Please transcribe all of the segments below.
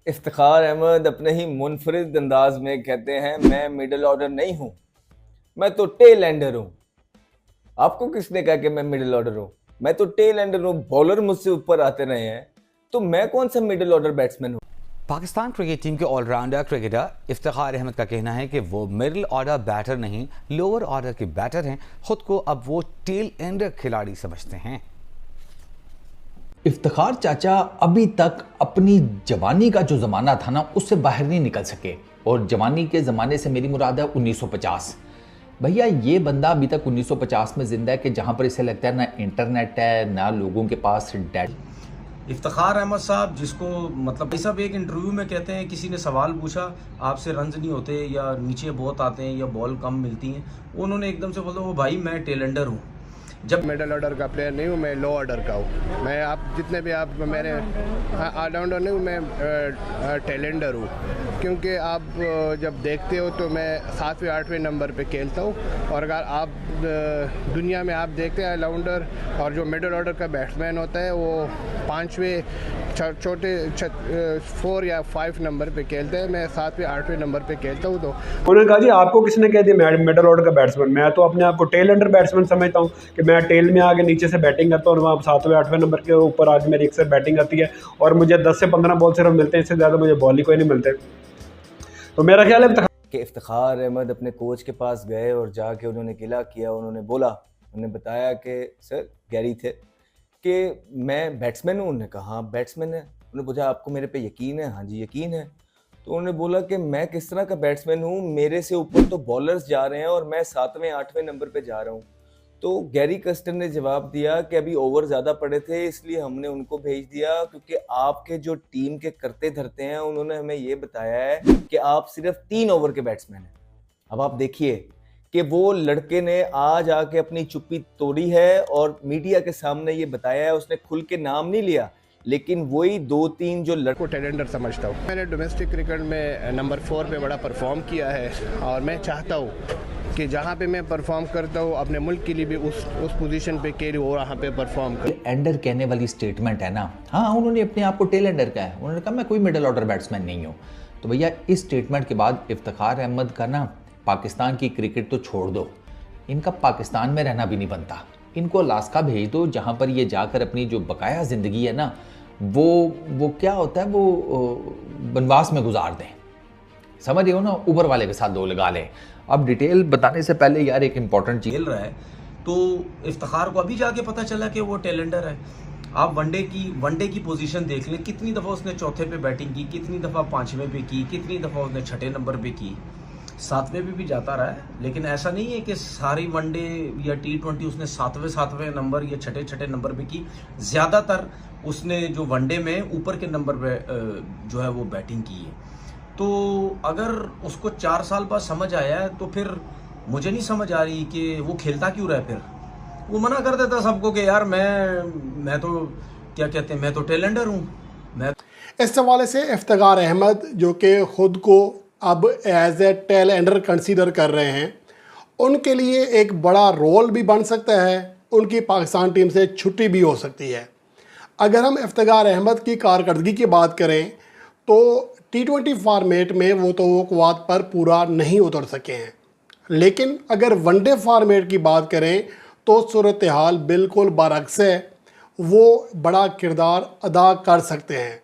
इफ्तिखार अहमद अपने ही मुनफरिद अंदाज में कहते हैं, मैं मिडिल ऑर्डर नहीं हूं, मैं तो टेल एंडर हूं। आपको किसने कहा कि मैं मिडिल ऑर्डर हूं? मैं तो टेल एंडर हूं। बॉलर मुझसे ऊपर आते रहे हैं, तो मैं कौन सा मिडिल ऑर्डर बैट्समैन हूं? पाकिस्तान क्रिकेट टीम के ऑलराउंडर क्रिकेटर इफ्तिखार अहमद का कहना है कि वो मिडिल ऑर्डर बैटर नहीं, लोअर ऑर्डर के बैटर हैं। खुद को अब वो टेल एंडर खिलाड़ी समझते हैं। इफ्तिखार चाचा अभी तक अपनी जवानी का जो ज़माना था ना, उससे बाहर नहीं निकल सके। और जवानी के ज़माने से मेरी मुराद है 1950। भैया ये बंदा अभी तक 1950 में ज़िंदा है कि जहाँ पर इसे लगता है ना इंटरनेट है ना लोगों के पास डेट। इफ्तिखार अहमद साहब, जिसको मतलब भाई साहब एक इंटरव्यू में कहते हैं, किसी ने सवाल पूछा आपसे रन्स नहीं होते या नीचे बहुत आते हैं या बॉल कम मिलती हैं, उन्होंने एकदम से बोला, वो भाई मैं टेलेंडर हूँ। जब मिडल ऑर्डर का प्लेयर नहीं हूँ, मैं लो ऑर्डर का हूँ। मैं आप जितने भी आप मेरे ऑलराउंडर नहीं हूँ, मैं टेलेंडर हूँ। क्योंकि आप जब देखते हो तो मैं 7वें 8वें नंबर पे खेलता हूँ। और अगर आप दुनिया में आप देखते हैं ऑलराउंडर और जो मिडल ऑर्डर का बैट्समैन होता है वो 5वें छोटे 4 या 5 नंबर पे खेलते हैं। मैं 7वें 8वें नंबर पे खेलता हूँ। तो उन्होंने कहा जी आपको किसने कह दिया मैं मिडल ऑर्डर का बैट्समैन? मैं तो अपने आप को टेल अंडर बैट्समैन समझता हूँ कि मैं टेल में आगे नीचे से बैटिंग करता हूँ और वहाँ 7वें 8वें नंबर के ऊपर आगे मेरी अक्सर बैटिंग आती है और मुझे 10 से 15 बॉल सिर्फ मिलते हैं, इससे ज़्यादा मुझे बॉल ही कोई नहीं मिलते। तो मेरा ख्याल है कि इफ्तिखार अहमद अपने कोच के पास गए और जाके उन्होंने गिला किया। उन्होंने बोला, उन्होंने बताया कि सर गैरी थे कि मैं बैट्समैन हूँ। उन्होंने कहा हाँ बैट्समैन है। उन्होंने पूछा आपको मेरे पे यकीन है? हाँ जी यकीन है। तो उन्होंने बोला कि मैं किस तरह का बैट्समैन हूँ, मेरे से ऊपर तो बॉलर्स जा रहे हैं और मैं 7वें 8वें नंबर पे जा रहा हूँ। तो गैरी कस्टर ने जवाब दिया कि अभी ओवर ज़्यादा पड़े थे इसलिए हमने उनको भेज दिया, क्योंकि आपके जो टीम के करते धरते हैं उन्होंने हमें ये बताया है कि आप सिर्फ 3 ओवर के बैट्समैन हैं। अब आप देखिए कि वो लड़के ने आज आके अपनी चुप्पी तोड़ी है और मीडिया के सामने ये बताया है। उसने खुल के नाम नहीं लिया, लेकिन वही 2-3 जो लड़को टेलेंडर समझता हूँ। मैंने डोमेस्टिक क्रिकेट में नंबर 4 पे बड़ा परफॉर्म किया है और मैं चाहता हूँ कि जहाँ पे मैं परफॉर्म करता हूँ अपने मुल्क के लिए भी उस पोजीशन पे के लिए वहाँ पे परफॉर्म कर। एंडर कहने वाली स्टेटमेंट है ना, हाँ उन्होंने अपने आप को टेल एंडर कहा है। उन्होंने कहा मैं कोई मिडल ऑर्डर बैट्समैन नहीं हूँ। तो भैया इस स्टेटमेंट के बाद इफ्तिखार अहमद का ना पाकिस्तान की क्रिकेट तो छोड़ दो, इनका पाकिस्तान में रहना भी नहीं बनता। इनको अलास्का भेज दो जहाँ पर ये जाकर अपनी जो बकाया ज़िंदगी है ना वो क्या होता है, वो बनवास में गुजार दें। समझ रहे हो ना, ऊपर वाले के साथ दो लगा लें। अब डिटेल बताने से पहले यार एक इंपॉर्टेंट चीज खेल रहा है, तो इफ्तिखार को अभी जाके पता चला कि वो टेलेंडर है। आप वनडे की पोजीशन देख लें, कितनी दफ़ा उसने चौथे पे बैटिंग की, कितनी दफ़ा 5वें पे की, कितनी दफ़ा उसने 6ठे नंबर पे की, 7वें पे भी जाता रहा है। लेकिन ऐसा नहीं है कि सारी वनडे या T20 उसने 7वें नंबर या 6ठे नंबर पे की। ज़्यादातर उसने जो वनडे में ऊपर के नंबर पे जो है वो बैटिंग की है। तो अगर उसको 4 साल बाद समझ आया है तो फिर मुझे नहीं समझ आ रही कि वो खेलता क्यों रहा है। फिर वो मना कर देता सबको कि यार मैं तो क्या कहते हैं, मैं तो टेलेंडर हूँ। मैं इस हवाले से इफ्तिखार अहमद जो कि ख़ुद को अब as a tail ender consider कर रहे हैं, उनके लिए एक बड़ा रोल भी बन सकता है। उनकी पाकिस्तान टीम से छुट्टी भी हो सकती है। अगर हम इफ्तिखार अहमद की कारकर्दगी की बात करें तो T20 फॉर्मेट में वो तवक्कुआत पर पूरा नहीं उतर सके हैं, लेकिन अगर वनडे फॉर्मेट की बात करें तो सूरत हाल बिल्कुल बरअक्स है। वो बड़ा किरदार अदा कर सकते हैं।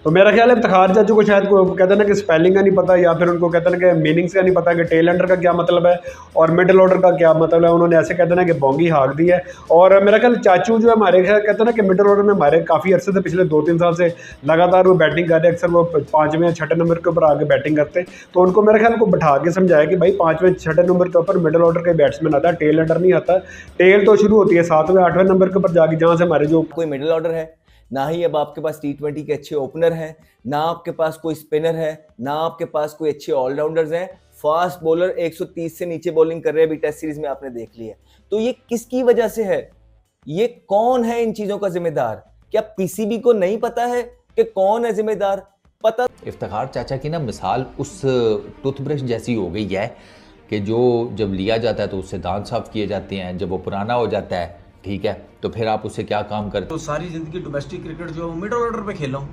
तो मेरा ख्याल है इफ्तिखार चाचू को शायद कहते हैं ना कि स्पेलिंग का नहीं पता, या फिर उनको कहते हैं ना कि मीनिंग्स का नहीं पता कि टेल एंडर का क्या मतलब है और मिडिल ऑर्डर का क्या मतलब है। उन्होंने ऐसे कहते हैं ना कि बोंगी हाँक दी है। और मेरा ख्याल चाचू जो है हमारे ख्याल कहते हैं ना कि मिडिल ऑर्डर में हमारे काफ़ी अर्से से पिछले 2-3 साल से लगातार वो बैटिंग कर रहे हैं। अक्सर वो 5वें या 6ठे नंबर के ऊपर आगे बैटिंग करते हैं। तो उनको मेरे ख्याल को बैठा के समझाया कि भाई 5वें 6ठे नंबर के ऊपर मिडिल ऑर्डर का बैट्समैन आता है, टेल एंडर नहीं आता। टेल तो शुरू होती है 7वें 8वें नंबर के ऊपर जाके, जहाँ से हमारे जो कोई मिडिल ऑर्डर है ना ही अब आपके पास T20 के अच्छे ओपनर हैं, ना आपके पास कोई स्पिनर है, ना आपके पास कोई अच्छे ऑलराउंडर्स हैं। फास्ट बॉलर 130 से नीचे बॉलिंग कर रहे हैं, अभी टेस्ट सीरीज में आपने देख लिया। तो ये किसकी वजह से है? ये कौन है इन चीजों का जिम्मेदार? क्या पीसीबी को नहीं पता है कि कौन है जिम्मेदार? पता। इफ्तिखार चाचा की ना मिसाल उस टूथब्रश जैसी हो गई है कि जो जब लिया जाता है तो उससे दांत साफ किए जाते हैं, जब वो पुराना हो जाता है ठीक है तो फिर आप उससे क्या काम करते तो सारी ज़िंदगी डोमेस्टिक क्रिकेट जो मिडिल ऑर्डर पे खेला हूँ।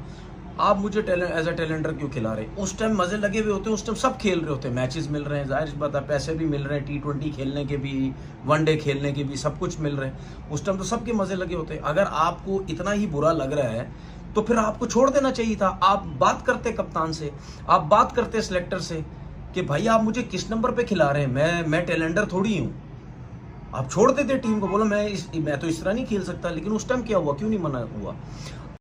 आप मुझे एज ए टेलेंडर क्यों खिला रहे? उस टाइम मजे लगे हुए होते हैं, उस टाइम सब खेल रहे होते हैं, मैचेस मिल रहे हैं, जाहिर सी बात है पैसे भी मिल रहे हैं, T20 खेलने के भी, वनडे खेलने के भी, सब कुछ मिल रहे हैं। उस टाइम तो सबके मजे लगे होते हैं। अगर आपको इतना ही बुरा लग रहा है तो फिर आपको छोड़ देना चाहिए था। आप बात करते कप्तान से, आप बात करते सिलेक्टर से कि भाई आप मुझे किस नंबर पे खिला रहे हैं, मैं टेलेंडर थोड़ी हूँ। आप छोड़ देते टीम को, बोलो मैं तो इस तरह नहीं खेल सकता। लेकिन उस टाइम क्या हुआ, क्यों नहीं मना हुआ?